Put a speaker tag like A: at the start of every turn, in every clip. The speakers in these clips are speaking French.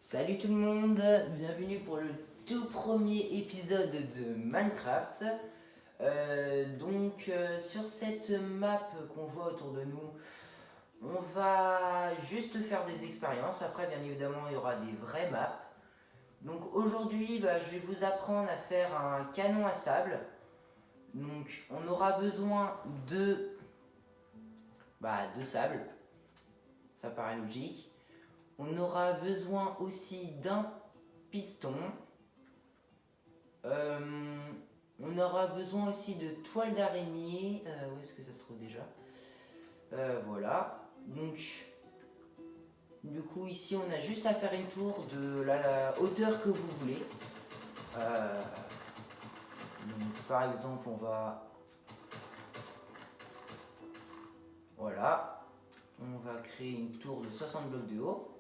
A: Salut tout le monde, bienvenue pour le tout premier épisode de Minecraft. Sur cette map qu'on voit autour de nous, on va juste faire des expériences. Après, bien évidemment, il y aura des vraies maps. Donc aujourd'hui, je vais vous apprendre à faire un canon à sable. Donc on aura besoin de sable, ça paraît logique. On aura besoin aussi d'un piston. On aura besoin aussi de toile d'araignée. Où est-ce que ça se trouve déjà? Voilà. Donc, du coup, ici, on a juste à faire une tour de la hauteur que vous voulez. Par exemple, on va... Voilà. On va créer une tour de 60 blocs de haut.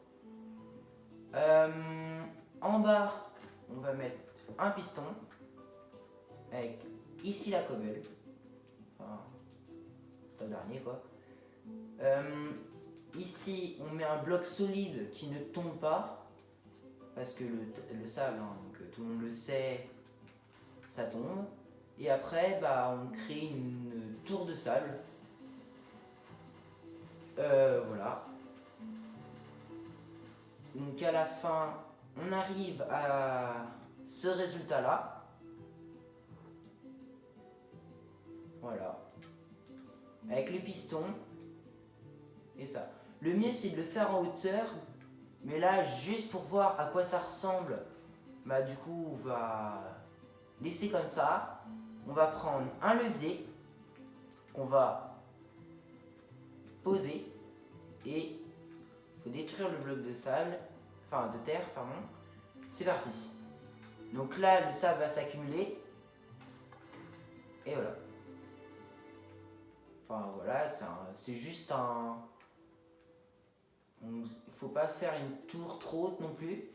A: En bas, on va mettre un piston avec ici la cobble, enfin le dernier quoi. Ici on met un bloc solide qui ne tombe pas parce que le sable, donc tout le monde le sait, ça tombe. Et après on crée une tour de sable. Voilà. Donc à la fin on arrive à ce résultat là. Voilà. Avec les pistons. Et ça. Le mieux c'est de le faire en hauteur. Mais là, juste pour voir à quoi ça ressemble, du coup, on va laisser comme ça. On va prendre un levier. On va poser. Et il faut détruire le bloc de sable. Enfin, de terre, pardon. C'est parti. Donc là, le sable va s'accumuler. Et voilà. Enfin voilà, c'est juste un... Il ne faut pas faire une tour trop haute non plus,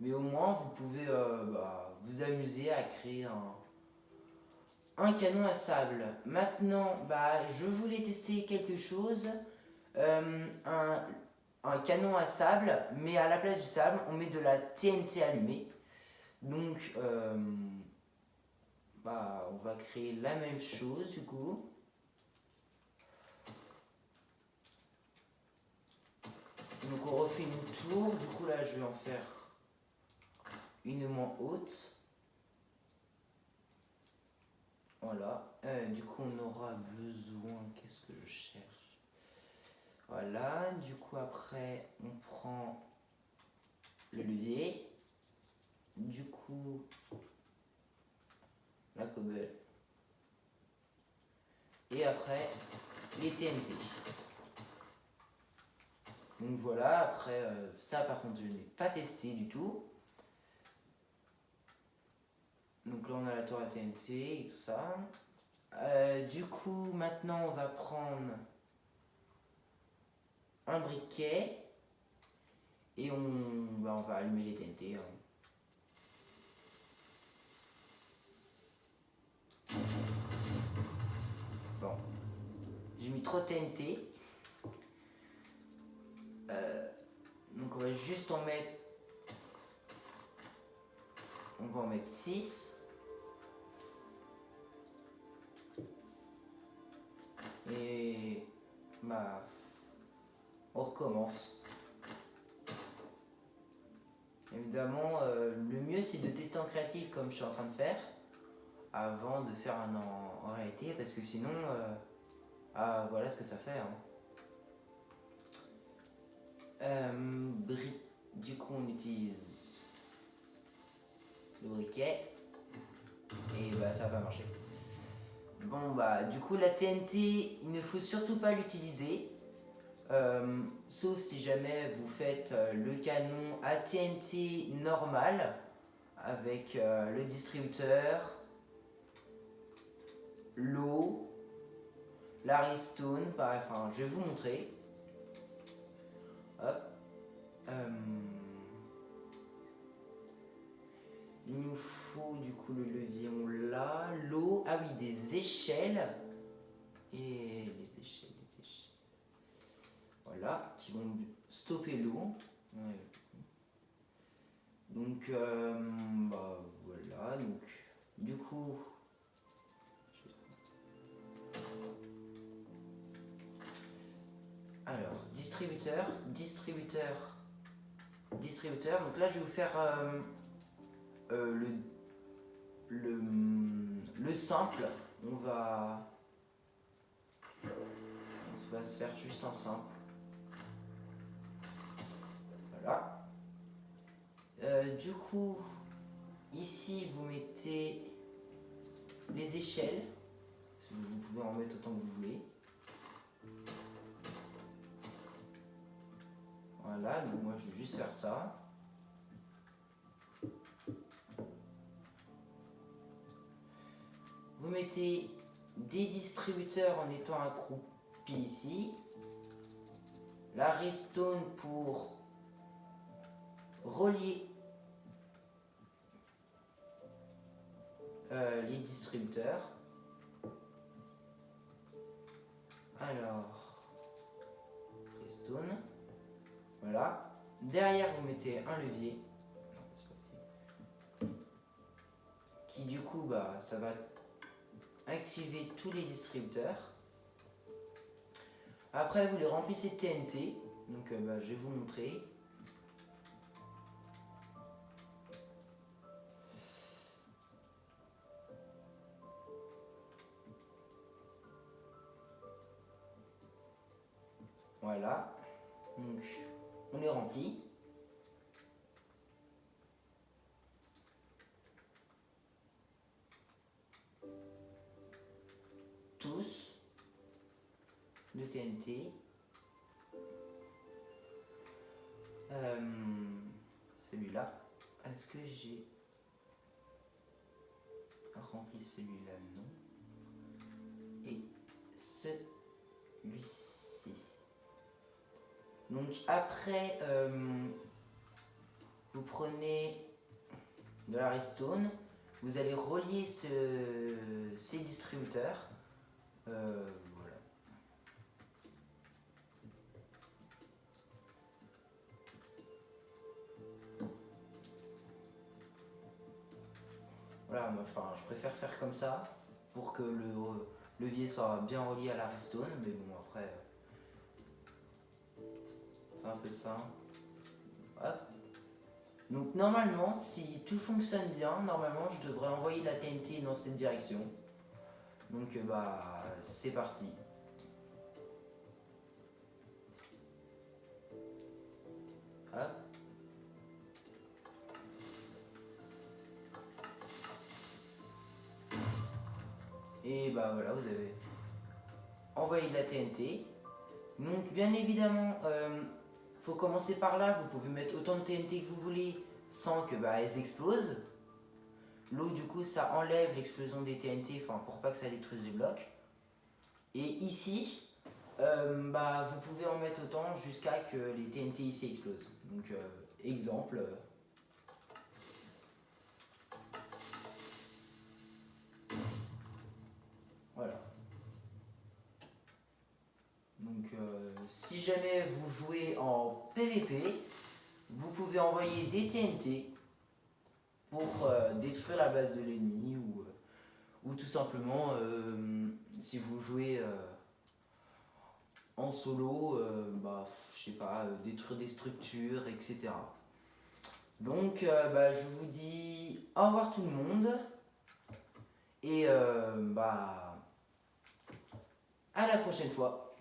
A: mais au moins vous pouvez vous amuser à créer un canon à sable. Maintenant, je voulais tester quelque chose, un canon à sable, mais à la place du sable, on met de la TNT allumée. Donc, on va créer la même chose du coup. Donc on refait une tour, du coup là je vais en faire une moins haute. Voilà, du coup on aura besoin, qu'est-ce que je cherche? Voilà, du coup après on prend le levier, du coup la cobble, et après les TNT. Donc voilà, après ça par contre je n'ai pas testé du tout. Donc là on a la tour à TNT et tout ça. Du coup maintenant on va prendre un briquet et on va allumer les TNT. Bon, j'ai mis trop de TNT. Donc on va juste en mettre... On va en mettre 6. Et on recommence. Évidemment, le mieux c'est de tester en créatif comme je suis en train de faire avant de faire un en réalité, parce que sinon voilà ce que ça fait. Du coup on utilise le briquet et ça va marcher. Bon du coup la TNT il ne faut surtout pas l'utiliser, sauf si jamais vous faites le canon à TNT normal avec le distributeur, l'eau, la redstone, enfin je vais vous montrer. Hop. Il nous faut du coup le levier, on l'a, l'eau, ah oui, des échelles. Et les échelles. Voilà, qui vont stopper l'eau. Ouais. Donc bah voilà, donc du coup alors distributeur, donc là je vais vous faire le simple. On va se faire juste un simple. Voilà. Du coup, ici vous mettez les échelles. Vous pouvez en mettre autant que vous voulez. Voilà, donc moi je vais juste faire ça. Vous mettez des distributeurs en étant accroupi ici. La redstone pour relier les distributeurs. Alors, redstone. Voilà. Derrière, vous mettez un levier. Non, c'est pas possible. Qui du coup, bah, ça va activer tous les distributeurs. Après, vous les remplissez de TNT. Donc, bah, je vais vous montrer. Voilà. Donc, on les remplit. Tous de TNT. Celui-là. Est-ce que j'ai rempli celui-là? Non. Et celui-ci. Donc après, vous prenez de la redstone, vous allez relier ces distributeurs. Voilà. Voilà, moi, enfin, je préfère faire comme ça pour que le levier soit bien relié à la redstone, mais bon après, c'est un peu ça. Hop. Donc normalement, si tout fonctionne bien, normalement je devrais envoyer la TNT dans cette direction. Donc bah c'est parti. Hop. Et bah voilà, vous avez envoyé de la TNT. Donc bien évidemment, faut commencer par là. Vous pouvez mettre autant de TNT que vous voulez sans que bah, elles explosent. L'eau du coup ça enlève l'explosion des TNT, enfin pour pas que ça détruise les blocs. Et ici, bah, vous pouvez en mettre autant jusqu'à que les TNT ici explosent. Donc exemple. Voilà. Donc si jamais vous jouez en PVP, vous pouvez envoyer des TNT pour détruire la base de l'ennemi ou tout simplement si vous jouez en solo, bah, je sais pas, détruire des structures, etc. Donc bah, je vous dis au revoir tout le monde et bah, à la prochaine fois.